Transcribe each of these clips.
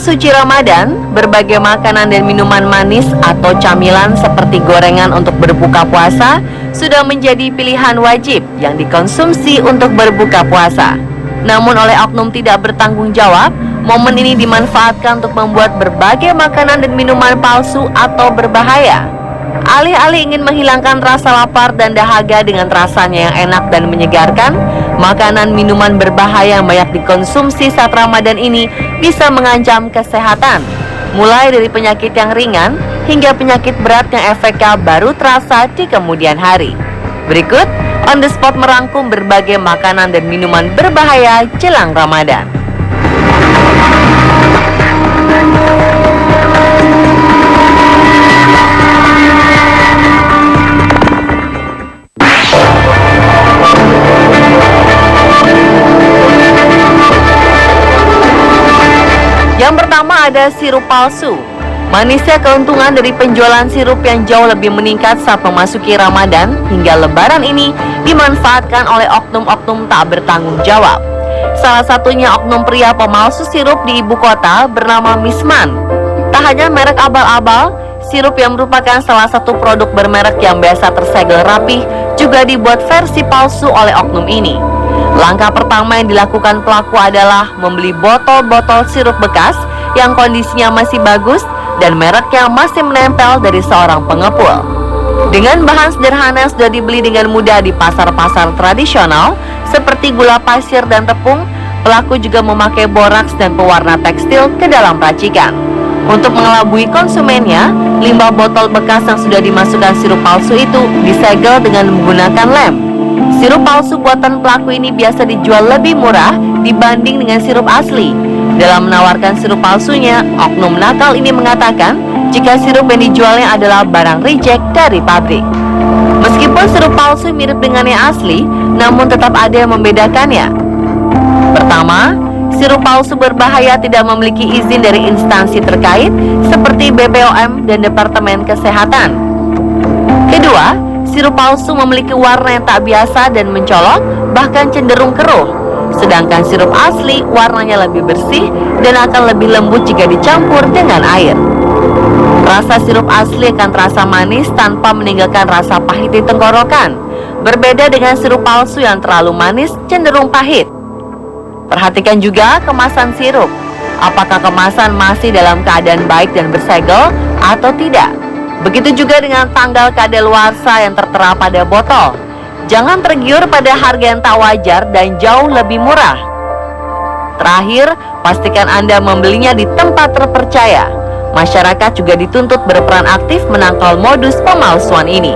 suci Ramadan, berbagai makanan dan minuman manis atau camilan seperti gorengan untuk berbuka puasa sudah menjadi pilihan wajib yang dikonsumsi untuk berbuka puasa. Namun oleh oknum tidak bertanggung jawab, momen ini dimanfaatkan untuk membuat berbagai makanan dan minuman palsu atau berbahaya. Alih-alih ingin menghilangkan rasa lapar dan dahaga dengan rasanya yang enak dan menyegarkan, makanan minuman berbahaya yang banyak dikonsumsi saat Ramadan ini bisa mengancam kesehatan, mulai dari penyakit yang ringan hingga penyakit berat yang efeknya baru terasa di kemudian hari. Berikut On The Spot merangkum berbagai makanan dan minuman berbahaya jelang Ramadan. Yang pertama ada sirup palsu. Manisnya keuntungan dari penjualan sirup yang jauh lebih meningkat saat memasuki Ramadan hingga Lebaran ini dimanfaatkan oleh oknum-oknum tak bertanggung jawab. Salah satunya oknum pria pemalsu sirup di ibu kota bernama Misman. Tak hanya merek abal-abal, sirup yang merupakan salah satu produk bermerek yang biasa tersegel rapih juga dibuat versi palsu oleh oknum ini. Langkah pertama yang dilakukan pelaku adalah membeli botol-botol sirup bekas yang kondisinya masih bagus dan mereknya masih menempel dari seorang pengepul. Dengan bahan sederhana yang sudah dibeli dengan mudah di pasar-pasar tradisional seperti gula pasir dan tepung, pelaku juga memakai boraks dan pewarna tekstil ke dalam racikan. Untuk mengelabui konsumennya, limbah botol bekas yang sudah dimasukkan sirup palsu itu disegel dengan menggunakan lem. Sirup palsu buatan pelaku ini biasa dijual lebih murah dibanding dengan sirup asli. Dalam menawarkan sirup palsunya, oknum nakal ini mengatakan jika sirup yang dijualnya adalah barang reject dari pabrik. Meskipun sirup palsu mirip dengan yang asli, namun tetap ada yang membedakannya. Pertama, sirup palsu berbahaya tidak memiliki izin dari instansi terkait seperti BPOM dan Departemen Kesehatan. Kedua, sirup palsu memiliki warna yang tak biasa dan mencolok, bahkan cenderung keruh. Sedangkan sirup asli warnanya lebih bersih dan akan lebih lembut jika dicampur dengan air. Rasa sirup asli akan terasa manis tanpa meninggalkan rasa pahit di tenggorokan. Berbeda dengan sirup palsu yang terlalu manis, cenderung pahit. Perhatikan juga kemasan sirup. Apakah kemasan masih dalam keadaan baik dan bersegel atau tidak? Begitu juga dengan tanggal kadaluarsa yang tertera pada botol. Jangan tergiur pada harga yang tak wajar dan jauh lebih murah. Terakhir, pastikan Anda membelinya di tempat terpercaya. Masyarakat juga dituntut berperan aktif menangkal modus pemalsuan ini.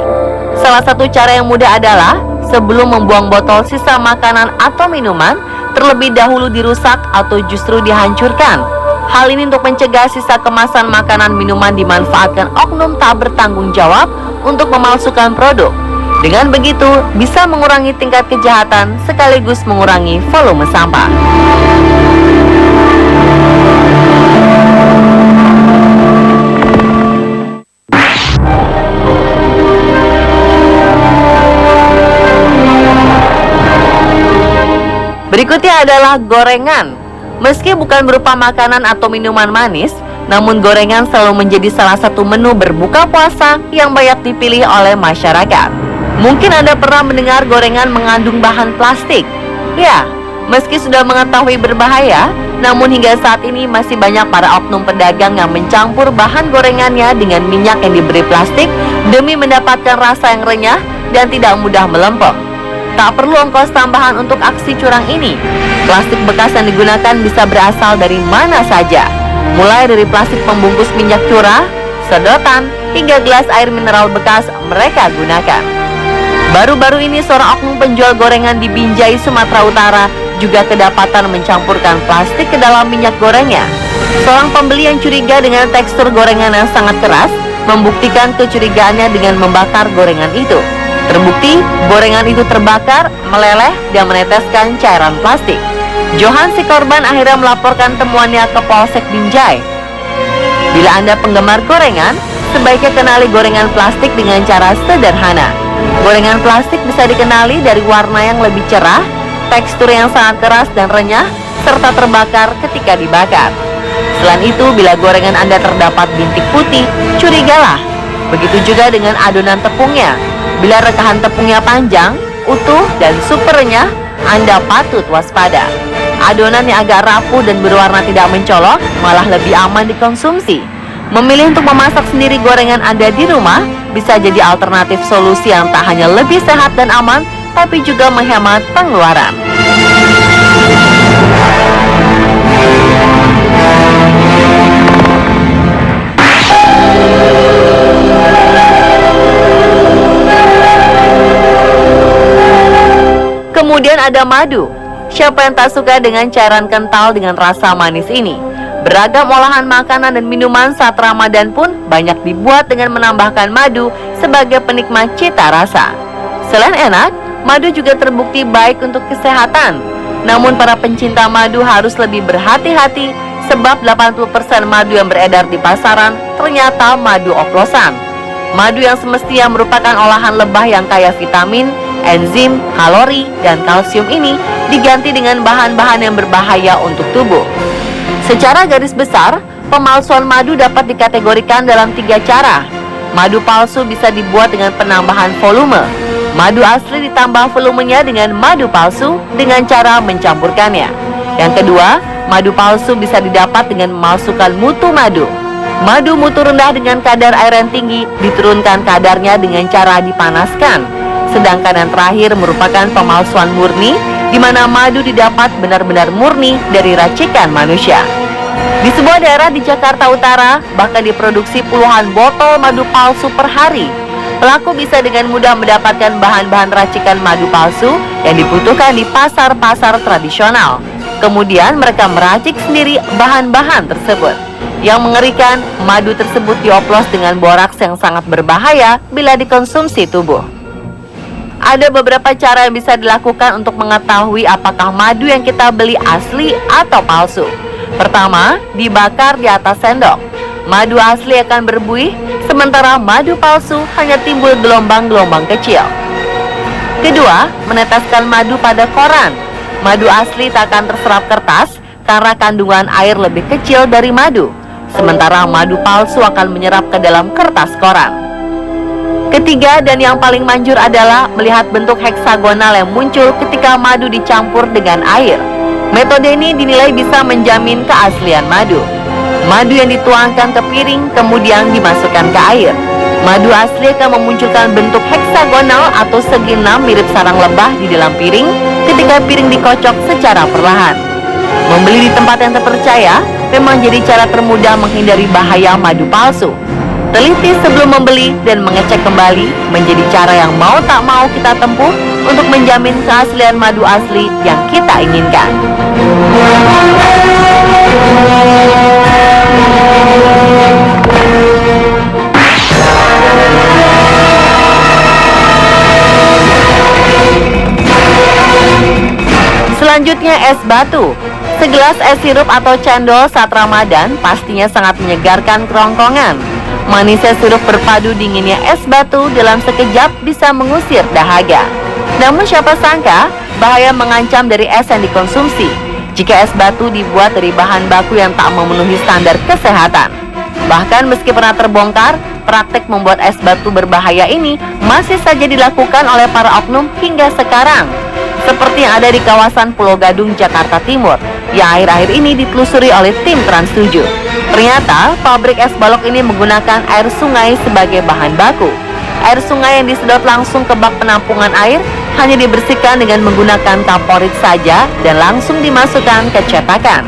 Salah satu cara yang mudah adalah sebelum membuang botol sisa makanan atau minuman, terlebih dahulu dirusak atau justru dihancurkan. Hal ini untuk mencegah sisa kemasan makanan minuman dimanfaatkan oknum tak bertanggung jawab untuk memalsukan produk. Dengan begitu, bisa mengurangi tingkat kejahatan sekaligus mengurangi volume sampah. Berikutnya adalah gorengan. Meski bukan berupa makanan atau minuman manis, namun gorengan selalu menjadi salah satu menu berbuka puasa yang banyak dipilih oleh masyarakat. Mungkin Anda pernah mendengar gorengan mengandung bahan plastik. Ya, meski sudah mengetahui berbahaya, namun hingga saat ini masih banyak para oknum pedagang yang mencampur bahan gorengannya dengan minyak yang diberi plastik demi mendapatkan rasa yang renyah dan tidak mudah melempem. Tak perlu ongkos tambahan untuk aksi curang ini. Plastik bekas yang digunakan bisa berasal dari mana saja, mulai dari plastik pembungkus minyak curah, sedotan, hingga gelas air mineral bekas mereka gunakan. Baru-baru ini seorang oknum penjual gorengan di Binjai, Sumatera Utara juga kedapatan mencampurkan plastik ke dalam minyak gorengnya. Seorang pembeli yang curiga dengan tekstur gorengan yang sangat keras membuktikan kecurigaannya dengan membakar gorengan itu. Terbukti, gorengan itu terbakar, meleleh, dan meneteskan cairan plastik. Johan si korban akhirnya melaporkan temuannya ke Polsek Binjai. Bila Anda penggemar gorengan, sebaiknya kenali gorengan plastik dengan cara sederhana. Gorengan plastik bisa dikenali dari warna yang lebih cerah, tekstur yang sangat keras dan renyah, serta terbakar ketika dibakar. Selain itu, bila gorengan Anda terdapat bintik putih, curigalah. Begitu juga dengan adonan tepungnya. Bila rekahan tepungnya panjang, utuh, dan super renyah, Anda patut waspada. Adonan yang agak rapuh dan berwarna tidak mencolok malah lebih aman dikonsumsi. Memilih untuk memasak sendiri gorengan Anda di rumah bisa jadi alternatif solusi yang tak hanya lebih sehat dan aman, tapi juga menghemat pengeluaran. Kemudian ada madu. Siapa yang tak suka dengan cairan kental dengan rasa manis ini? Beragam olahan makanan dan minuman saat Ramadan pun banyak dibuat dengan menambahkan madu sebagai penikmat cita rasa. Selain enak, madu juga terbukti baik untuk kesehatan. Namun para pencinta madu harus lebih berhati-hati sebab 80% madu yang beredar di pasaran ternyata madu oplosan. Madu yang semestinya merupakan olahan lebah yang kaya vitamin, enzim, kalori, dan kalsium ini diganti dengan bahan-bahan yang berbahaya untuk tubuh. Secara garis besar, pemalsuan madu dapat dikategorikan dalam 3 cara. Madu palsu bisa dibuat dengan penambahan volume. Madu asli ditambah volumenya dengan madu palsu dengan cara mencampurkannya. Yang kedua, madu palsu bisa didapat dengan memalsukan mutu madu. Madu mutu rendah dengan kadar air yang tinggi diturunkan kadarnya dengan cara dipanaskan. Sedangkan yang terakhir merupakan pemalsuan murni, di mana madu didapat benar-benar murni dari racikan manusia. Di sebuah daerah di Jakarta Utara, bahkan diproduksi puluhan botol madu palsu per hari. Pelaku bisa dengan mudah mendapatkan bahan-bahan racikan madu palsu yang dibutuhkan di pasar-pasar tradisional. Kemudian mereka meracik sendiri bahan-bahan tersebut. Yang mengerikan, madu tersebut dioplos dengan boraks yang sangat berbahaya bila dikonsumsi tubuh. Ada beberapa cara yang bisa dilakukan untuk mengetahui apakah madu yang kita beli asli atau palsu. Pertama, dibakar di atas sendok. Madu asli akan berbuih, sementara madu palsu hanya timbul gelombang-gelombang kecil. Kedua, meneteskan madu pada koran. Madu asli tak akan terserap kertas karena kandungan air lebih kecil dari madu, sementara madu palsu akan menyerap ke dalam kertas koran. Ketiga dan yang paling manjur adalah melihat bentuk heksagonal yang muncul ketika madu dicampur dengan air. Metode ini dinilai bisa menjamin keaslian madu. Madu yang dituangkan ke piring kemudian dimasukkan ke air. Madu asli akan memunculkan bentuk heksagonal atau segi 6 mirip sarang lebah di dalam piring ketika piring dikocok secara perlahan. Membeli di tempat yang terpercaya memang jadi cara termudah menghindari bahaya madu palsu. Teliti sebelum membeli dan mengecek kembali menjadi cara yang mau tak mau kita tempuh untuk menjamin keaslian madu asli yang kita inginkan. Selanjutnya es batu. Segelas es sirup atau cendol saat Ramadan pastinya sangat menyegarkan kerongkongan. Manisnya sirup berpadu dinginnya es batu dalam sekejap bisa mengusir dahaga. Namun siapa sangka bahaya mengancam dari es yang dikonsumsi jika es batu dibuat dari bahan baku yang tak memenuhi standar kesehatan. Bahkan meski pernah terbongkar, praktek membuat es batu berbahaya ini masih saja dilakukan oleh para oknum hingga sekarang. Seperti yang ada di kawasan Pulau Gadung, Jakarta Timur, yang akhir-akhir ini ditelusuri oleh tim Trans 7. Ternyata pabrik es balok ini menggunakan air sungai sebagai bahan baku. Air sungai yang disedot langsung ke bak penampungan air hanya dibersihkan dengan menggunakan kaporit saja dan langsung dimasukkan ke cetakan.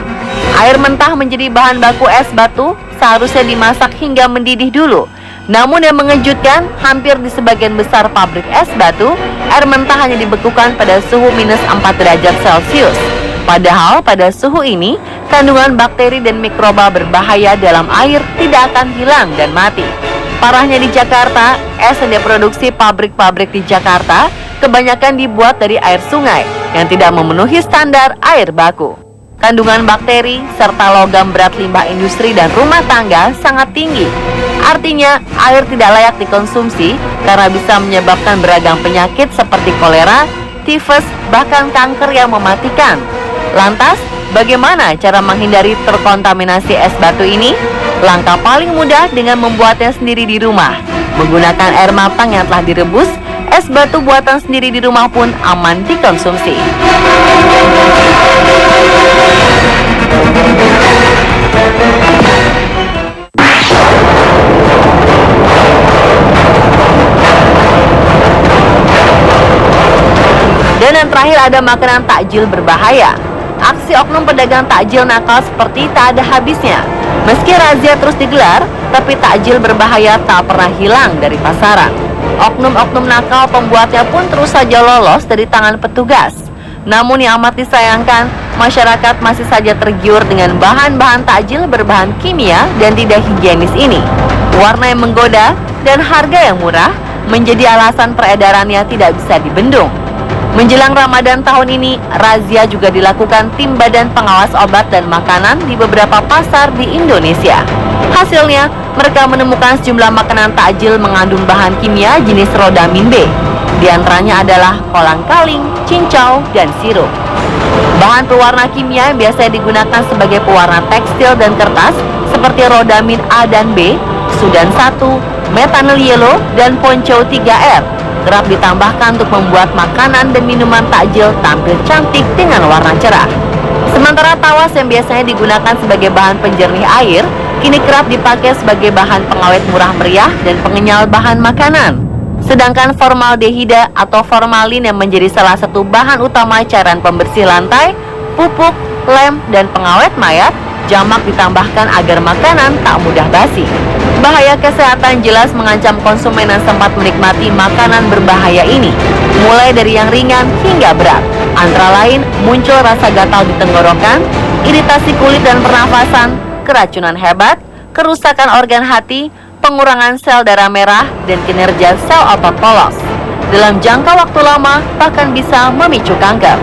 Air mentah menjadi bahan baku es batu seharusnya dimasak hingga mendidih dulu. Namun yang mengejutkan, hampir di sebagian besar pabrik es batu, air mentah hanya dibekukan pada suhu minus 4 derajat Celcius. Padahal pada suhu ini, kandungan bakteri dan mikroba berbahaya dalam air tidak akan hilang dan mati. Parahnya di Jakarta, es yang diproduksi pabrik-pabrik di Jakarta kebanyakan dibuat dari air sungai yang tidak memenuhi standar air baku. Kandungan bakteri serta logam berat limbah industri dan rumah tangga sangat tinggi. Artinya, air tidak layak dikonsumsi karena bisa menyebabkan beragam penyakit seperti kolera, tifus, bahkan kanker yang mematikan. Lantas, Bagaimana cara menghindari terkontaminasi es batu ini? Langkah paling mudah dengan membuatnya sendiri di rumah. Menggunakan air matang yang telah direbus, es batu buatan sendiri di rumah pun aman dikonsumsi. Dan yang terakhir ada makanan takjil berbahaya. Aksi oknum pedagang takjil nakal seperti tak ada habisnya. Meski razia terus digelar, tapi takjil berbahaya tak pernah hilang dari pasaran. Oknum-oknum nakal pembuatnya pun terus saja lolos dari tangan petugas. Namun yang amat disayangkan, masyarakat masih saja tergiur dengan bahan-bahan takjil berbahan kimia dan tidak higienis ini. Warna yang menggoda dan harga yang murah menjadi alasan peredarannya tidak bisa dibendung. Menjelang Ramadan tahun ini, razia juga dilakukan tim Badan Pengawas Obat dan Makanan di beberapa pasar di Indonesia. Hasilnya, mereka menemukan sejumlah makanan takjil mengandung bahan kimia jenis rodamin B. Di antaranya adalah kolang-kaling, cincau, dan sirup. Bahan pewarna kimia yang biasanya digunakan sebagai pewarna tekstil dan kertas seperti rodamin A dan B, sudan 1, methanol yellow, dan ponco 3R kerap ditambahkan untuk membuat makanan dan minuman takjil tampil cantik dengan warna cerah. Sementara tawas yang biasanya digunakan sebagai bahan penjernih air, kini kerap dipakai sebagai bahan pengawet murah meriah dan pengenyal bahan makanan. Sedangkan formaldehida atau formalin yang menjadi salah satu bahan utama cairan pembersih lantai, pupuk, lem, dan pengawet mayat, jamak ditambahkan agar makanan tak mudah basi. Bahaya kesehatan jelas mengancam konsumen yang sempat menikmati makanan berbahaya ini, mulai dari yang ringan hingga berat. Antara lain muncul rasa gatal di tenggorokan, iritasi kulit dan pernafasan, keracunan hebat, kerusakan organ hati, pengurangan sel darah merah, dan kinerja sel otot polos. Dalam jangka waktu lama bahkan bisa memicu kanker.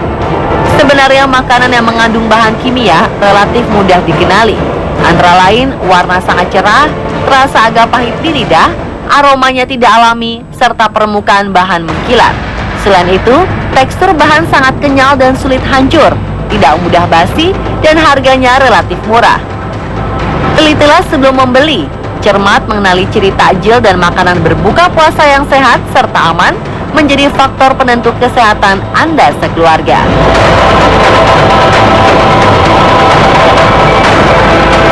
Sebenarnya makanan yang mengandung bahan kimia relatif mudah dikenali. Antara lain warna sangat cerah, terasa agak pahit di lidah, aromanya tidak alami, serta permukaan bahan mengkilat. Selain itu, tekstur bahan sangat kenyal dan sulit hancur, tidak mudah basi, dan harganya relatif murah. Telitilah sebelum membeli, cermat mengenali ciri takjil dan makanan berbuka puasa yang sehat serta aman menjadi faktor penentu kesehatan Anda sekeluarga.